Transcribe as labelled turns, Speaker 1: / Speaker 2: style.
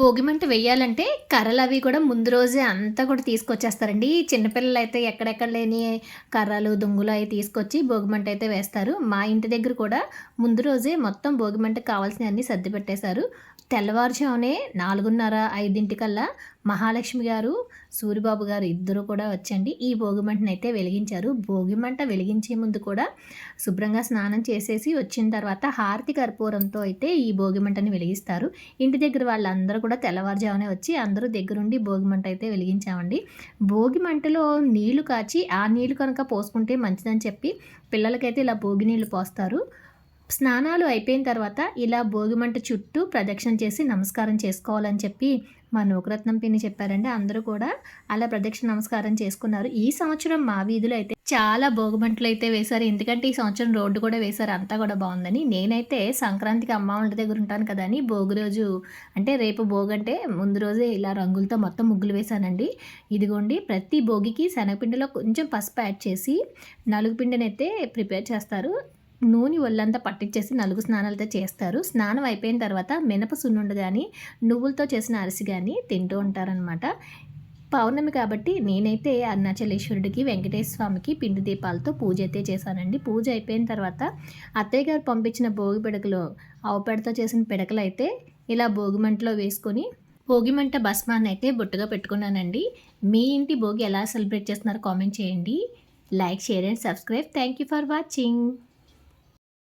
Speaker 1: భోగిమంట వెయ్యాలంటే కర్రలవి కూడా ముందు రోజే అంతా కూడా తీసుకొచ్చేస్తారండి. చిన్నపిల్లలైతే ఎక్కడెక్కడ లేని కర్రలు, దుంగులు అయి తీసుకొచ్చి భోగిమంట అయితే వేస్తారు. మా ఇంటి దగ్గర కూడా ముందు రోజే మొత్తం భోగిమంటకు కావాల్సినయన్నీ సర్ది పెట్టేశారు. తెల్లవారుజామునే 4:30, 5 మహాలక్ష్మి గారు, సూరిబాబు గారు ఇద్దరు కూడా వచ్చండి ఈ భోగిమంటనైతే వెలిగించారు. భోగిమంట వెలిగించే ముందు కూడా శుభ్రంగా స్నానం చేసేసి వచ్చిన తర్వాత హారతి కర్పూరంతో అయితే ఈ భోగిమంటని వెలిగిస్తారు. ఇంటి దగ్గర వాళ్ళందరూ కూడా తెల్లవారుజామునే వచ్చి అందరూ దగ్గరుండి భోగిమంట అయితే వెలిగించామండి. భోగిమంటలో నీళ్లు కాచి ఆ నీళ్లు కనుక పోసుకుంటే మంచిదని చెప్పి పిల్లలకైతే ఇలా భోగి నీళ్లు పోస్తారు. స్నానాలు అయిపోయిన తర్వాత ఇలా భోగిమంట చుట్టూ ప్రదక్షిణ చేసి నమస్కారం చేసుకోవాలని చెప్పి మా నూకరత్నం పిన్ని చెప్పారండి. అందరూ కూడా అలా ప్రదక్షిణ నమస్కారం చేసుకున్నారు. ఈ సంవత్సరం మా వీధిలో అయితే చాలా భోగిమంటలు అయితే వేశారు. ఎందుకంటే ఈ సంవత్సరం రోడ్డు కూడా వేశారు. అంతా కూడా బాగుందని. నేనైతే సంక్రాంతికి అమ్మ వాళ్ళ దగ్గర ఉంటాను కదా అని భోగి రోజు అంటే రేపు భోగి అంటే ముందు రోజే ఇలా రంగులతో మొత్తం ముగ్గులు వేశానండి. ఇదిగోండి ప్రతి భోగికి శనగపిండిలో కొంచెం పసుపు యాడ్ చేసి నలుగు పిండిని అయితే ప్రిపేర్ చేస్తారు. నూనె ఒళ్ళంతా పట్టించేసి నలుగు స్నానాలతో చేస్తారు. స్నానం అయిపోయిన తర్వాత మినప సున్నుండ కానీ నువ్వులతో చేసిన అరిసి కానీ తింటూ ఉంటారనమాట. పౌర్ణమి కాబట్టి నేనైతే అరుణాచలేశ్వరుడికి, వెంకటేశ్వర స్వామికి పిండి దీపాలతో పూజ అయితే చేశానండి. పూజ అయిపోయిన తర్వాత అత్తయ్య గారు పంపించిన భోగి పిడకలు, ఆవు పేడతో చేసిన పిడకలు అయితే ఇలా భోగిమంటలో వేసుకొని భోగిమంట భస్మాన్ని అయితే బొట్టుగా పెట్టుకున్నానండి. మీ ఇంటి భోగి ఎలా సెలబ్రేట్ చేస్తున్నారో కామెంట్ చేయండి. Like, share and subscribe. Thank you for watching.